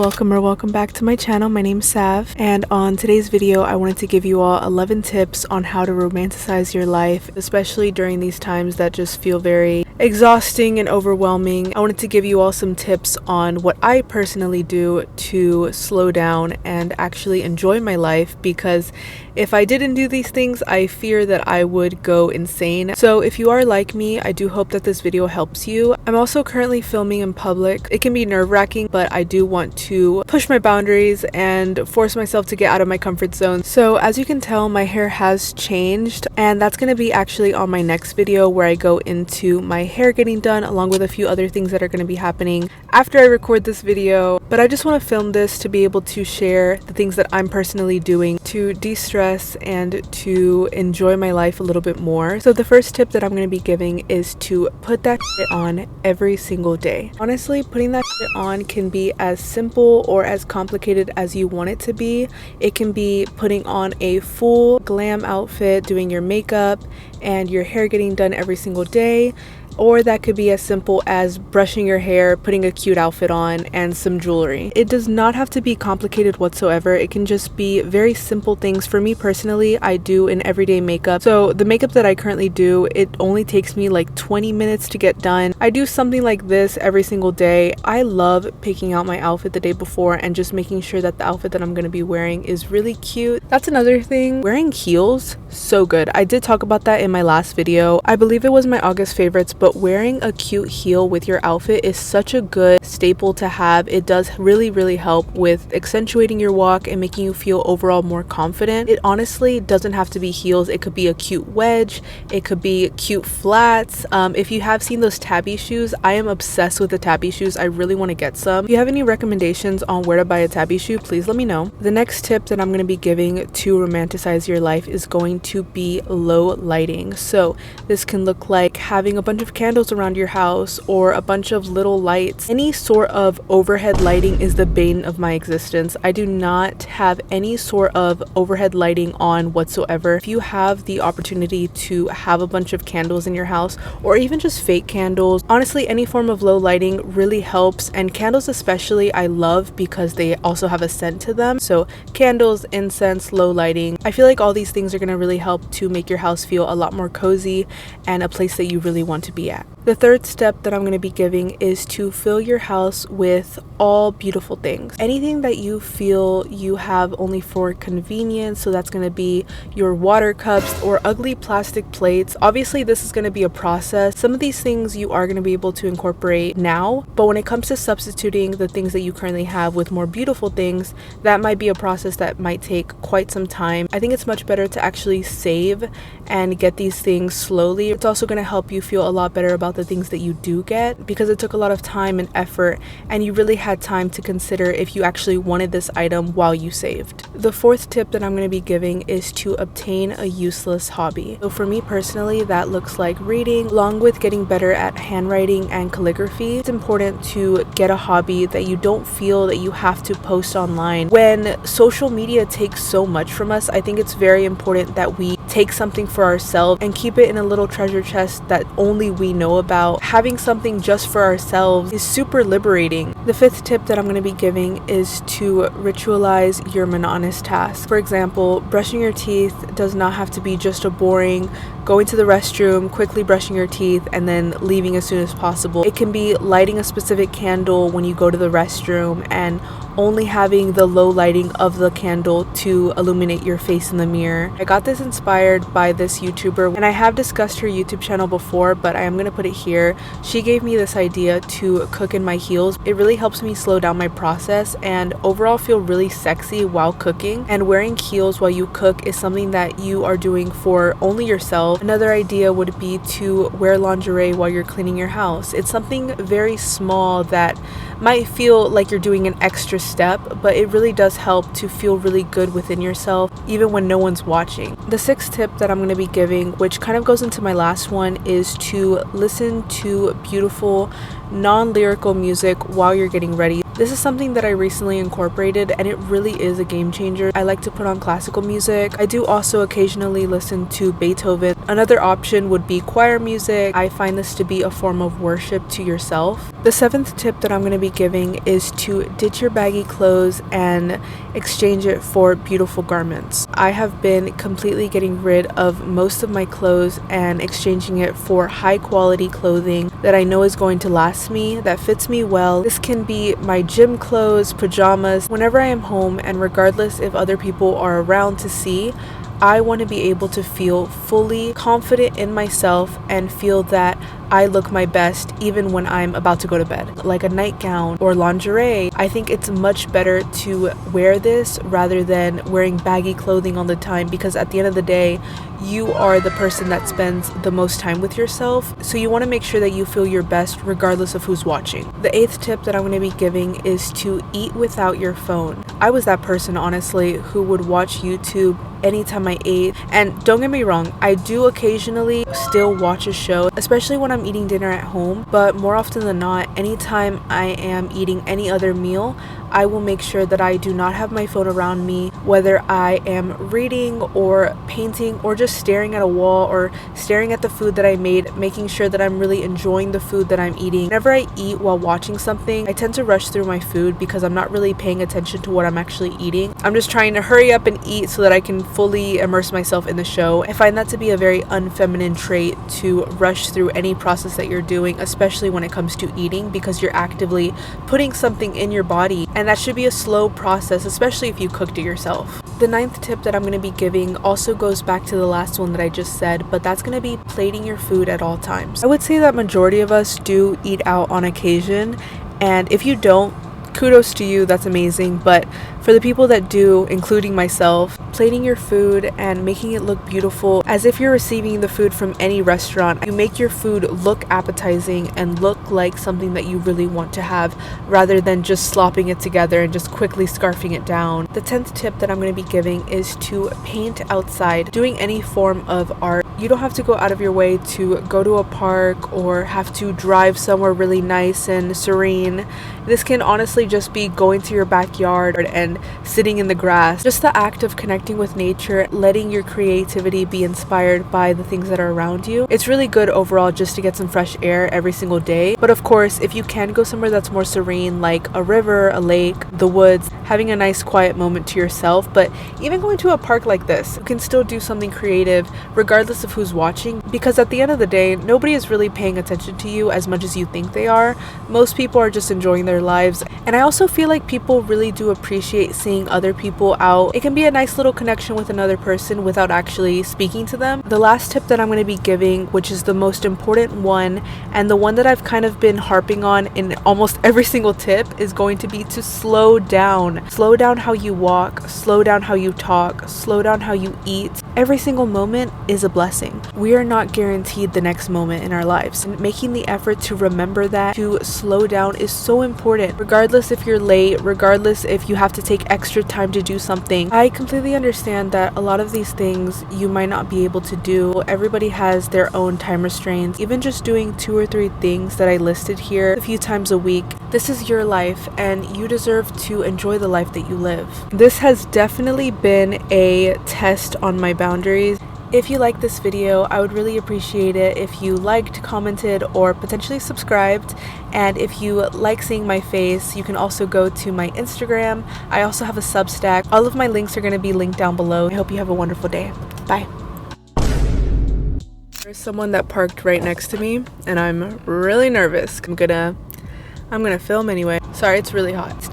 welcome back to my channel. My name's Sav, and on today's video I wanted to give you all 11 tips on how to romanticize your life, especially during these times that just feel very exhausting and overwhelming. I wanted to give you all some tips on what I personally do to slow down and actually enjoy my life, because if I didn't do these things, I fear that I would go insane. So if you are like me, I do hope that this video helps you. I'm also currently filming in public. It can be nerve-wracking, but I do want to push my boundaries and force myself to get out of my comfort zone. So as you can tell, my hair has changed, and that's going to be actually on my next video where I go into my hair getting done along with a few other things that are going to be happening after I record this video. But I just want to film this to be able to share the things that I'm personally doing to de-stress and to enjoy my life a little bit more. So the first tip that I'm going to be giving is to put that shit on every single day. Honestly, putting that shit on can be as simple or as complicated as you want it to be. It can be putting on a full glam outfit, doing your makeup and your hair getting done every single day. Or that could be as simple as brushing your hair, putting a cute outfit on, and some jewelry. It does not have to be complicated whatsoever. It can just be very simple things. For me personally, I do an everyday makeup. So the makeup that I currently do, it only takes me like 20 minutes to get done. I do something like this every single day. I love picking out my outfit the day before and just making sure that the outfit that I'm going to be wearing is really cute. That's another thing. Wearing heels, so good. I did talk about that in my last video. I believe it was my August favorites, but wearing a cute heel with your outfit is such a good staple to have. It does really help with accentuating your walk and making you feel overall more confident. It honestly doesn't have to be heels. It could be a cute wedge. It could be cute flats. If you have seen those tabby shoes, I am obsessed with the tabby shoes. I really want to get some. If you have any recommendations on where to buy a tabby shoe, please let me know. The next tip that I'm going to be giving to romanticize your life is going to be low lighting. So this can look like having a bunch of candles around your house or a bunch of little lights. Any sort of overhead lighting is the bane of my existence. I do not have any sort of overhead lighting on whatsoever. If you have the opportunity to have a bunch of candles in your house, or even just fake candles, honestly any form of low lighting really helps. And candles especially I love because they also have a scent to them. So candles, incense, low lighting, I feel like all these things are going to really help to make your house feel a lot more cozy and a place that you really want to be at. The third step that I'm going to be giving is to fill your house with all beautiful things. Anything that you feel you have only for convenience, so that's going to be your water cups or ugly plastic plates. Obviously this is going to be a process. Some of these things you are going to be able to incorporate now, but when it comes to substituting the things that you currently have with more beautiful things, that might be a process that might take quite some time. I think it's much better to actually save and get these things slowly. It's also going to help you feel a lot better about the things that you do get, because it took a lot of time and effort and you really had time to consider if you actually wanted this item while you saved. The fourth tip that I'm going to be giving is to obtain a useless hobby. So for me personally, that looks like reading, along with getting better at handwriting and calligraphy. It's important to get a hobby that you don't feel that you have to post online. When social media takes so much from us, I think it's very important that we take something for ourselves and keep it in a little treasure chest that only we know about. Having something just for ourselves is super liberating. The fifth tip that I'm going to be giving is to ritualize your monotonous tasks. For example, brushing your teeth does not have to be just a boring going to the restroom, quickly brushing your teeth, and then leaving as soon as possible. It can be lighting a specific candle when you go to the restroom and only having the low lighting of the candle to illuminate your face in the mirror. I got this inspired by this YouTuber, and I have discussed her YouTube channel before, but I am going to put it here. She gave me this idea to cook in my heels. It really helps me slow down my process and overall feel really sexy while cooking. And wearing heels while you cook is something that you are doing for only yourself. Another idea would be to wear lingerie while you're cleaning your house. It's something very small that might feel like you're doing an extra step, but it really does help to feel really good within yourself even when no one's watching. The sixth tip that I'm going to be giving, which kind of goes into my last one, is to listen to beautiful non-lyrical music while you're getting ready. This is something that I recently incorporated and it really is a game changer. I like to put on classical music. I do also occasionally listen to Beethoven. Another option would be choir music. I find this to be a form of worship to yourself. The 7th tip that I'm going to be giving is to ditch your baggy clothes and exchange it for beautiful garments. I have been completely getting rid of most of my clothes and exchanging it for high quality clothing that I know is going to last me, that fits me well. This can be my gym clothes, pajamas, whenever I am home, and regardless if other people are around to see, I want to be able to feel fully confident in myself and feel that I look my best even when I'm about to go to bed. Like a nightgown or lingerie, I think it's much better to wear this rather than wearing baggy clothing all the time, because at the end of the day, you are the person that spends the most time with yourself. So you want to make sure that you feel your best regardless of who's watching. The 8th tip that I'm going to be giving is to eat without your phone. I was that person, honestly, who would watch YouTube anytime I ate. And don't get me wrong, I do occasionally still watch a show, especially when I'm eating dinner at home, but more often than not, anytime I am eating any other meal, I will make sure that I do not have my phone around me, whether I am reading or painting or just staring at a wall or staring at the food that I made, making sure that I'm really enjoying the food that I'm eating. Whenever I eat while watching something, I tend to rush through my food because I'm not really paying attention to what I'm actually eating. I'm just trying to hurry up and eat so that I can fully immerse myself in the show. I find that to be a very unfeminine trait, to rush through any process that you're doing, especially when it comes to eating, because you're actively putting something in your body. And that should be a slow process, especially if you cooked it yourself. The 9th tip that I'm going to be giving also goes back to the last one that I just said, but that's going to be plating your food at all times. I would say that majority of us do eat out on occasion, and if you don't, kudos to you, that's amazing. But for the people that do, including myself, plating your food and making it look beautiful as if you're receiving the food from any restaurant, you make your food look appetizing and look like something that you really want to have, rather than just slopping it together and just quickly scarfing it down. The 10th tip that I'm going to be giving is to paint outside. Doing any form of art, you don't have to go out of your way to go to a park or have to drive somewhere really nice and serene. This can honestly just be going to your backyard and sitting in the grass. Just the act of connecting with nature, letting your creativity be inspired by the things that are around you. It's really good overall just to get some fresh air every single day. But of course, if you can go somewhere that's more serene, like a river, a lake, the woods, having a nice quiet moment to yourself. But even going to a park like this, you can still do something creative regardless of who's watching, because at the end of the day, nobody is really paying attention to you as much as you think they are. Most people are just enjoying their lives. And I also feel like people really do appreciate seeing other people out. It can be a nice little connection with another person without actually speaking to them. The last tip that I'm going to be giving, which is the most important one and the one that I've kind of been harping on in almost every single tip, is going to be to slow down. Slow down how you walk, slow down how you talk, slow down how you eat. Every single moment is a blessing. We are not guaranteed the next moment in our lives, and making the effort to remember that, to slow down, is so important. Regardless if you're late, regardless if you have to take extra time to do something. I completely understand that a lot of these things you might not be able to do. Everybody has their own time restraints. Even just doing 2 or 3 things that I listed here a few times a week, this is your life and you deserve to enjoy the life that you live. This has definitely been a test on my boundaries. If you like this video, I would really appreciate it if you liked, commented, or potentially subscribed. And if you like seeing my face, you can also go to my Instagram. I also have a Substack. All of my links are going to be linked down below. I hope you have a wonderful day. Bye. There's someone that parked right next to me, and I'm really nervous. I'm gonna film anyway. Sorry, it's really hot. It's